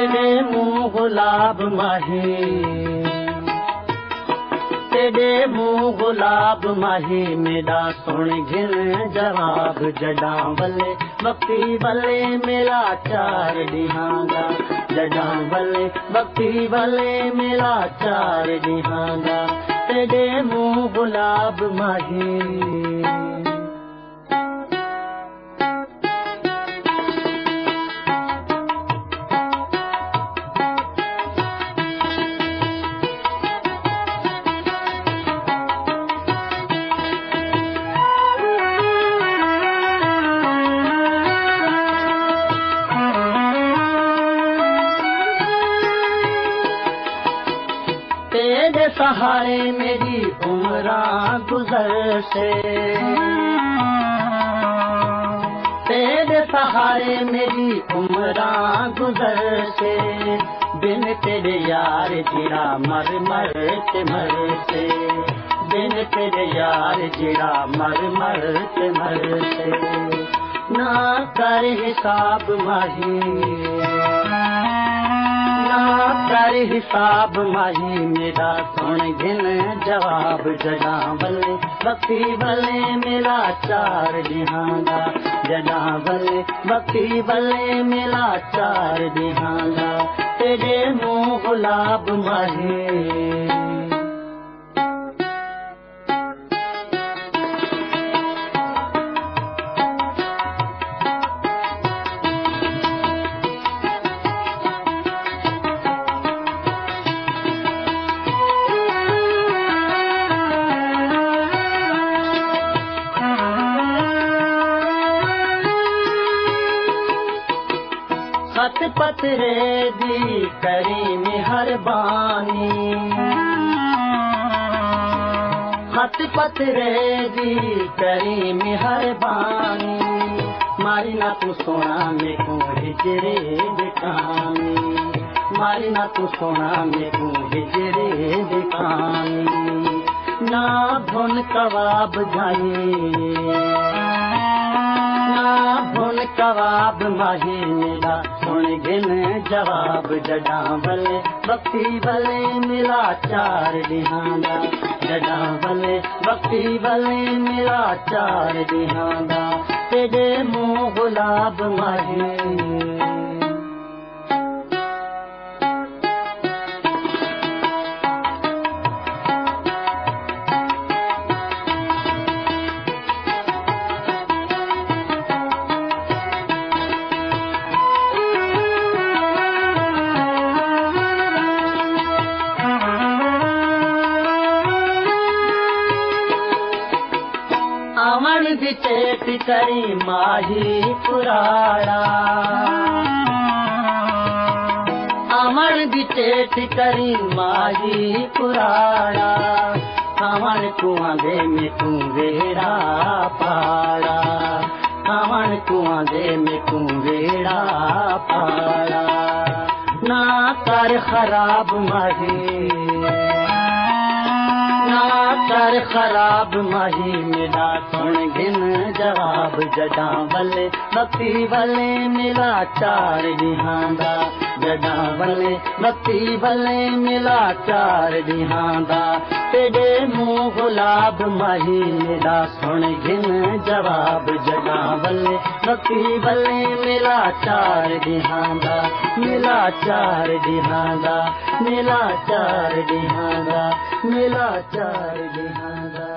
तेरे मुँह गुलाब माही, तेरे मुँह गुलाब माही मेरा सुन घिन जवाब जडा बल्ले बक्ती बल्ले मेरा चार दिहांगा, जडा बल्ले बक्ती बल्ले मेरा चार दिहांगा, तेरे मुँह गुलाब माही। तेरे सहारे मेरी उम्रां गुजर से, तेरे सहारे मेरी उम्रां गुजर से, बिन तेरे यार जिरा मर मर के मर से, बिन तेरे यार जिरा मर मर के मर से, ना कर हिसाब माही, ना कर हिसाब माही मेरा सुन घिन जवाब जडा बल्ले बक्ती बल्ले मेरा चार दिहांगा, जडा बल्ले बक्ती बल्ले मेरा चार दिहांगा, तेरे मुँह गुलाब माही। खत पतरे दी करी मेहरबानी, खत पतरे दी करी मेहरबानी, मारी ना तू सोना में को हिजरे दिखानी, मारी ना तू सोना में को हिजरे दिखानी, ना भुन कबाब जाई, ना भुन कबाब माही मेरा सुन घिन जवाब जडा बल्ले बक्ती बल्ले मेरा चार दिहांगा, जडा बल्ले बक्ती बल्ले मेरा चार दिहांगा, तेरे मुँह गुलाब माही। अमर बिचेट करी माही पुराड़ा, अमर बिचेट करी माही पुराड़ा, कामन कुआं दे में तू वेड़ा पाड़ा, कामन कुआं दे में तू वेड़ा पाड़ा, ना कर खराब माही, ना कर खराब माही मेरा सुन घिन जवाब जडा बल्ले बक्ती बल्ले मेरा चार दिहांगा, जडा बल्ले बक्ती बल्ले मेरा चार दिहांगा, तेरे मुँह गुलाब माही मेरा सुन घिन जवाब जडा बल्ले बक्ती बल्ले मेरा चार दिहांगा, मेरा चार दिहांगा, मेरा चार दिहांगा, मेरा चार दिहांगा।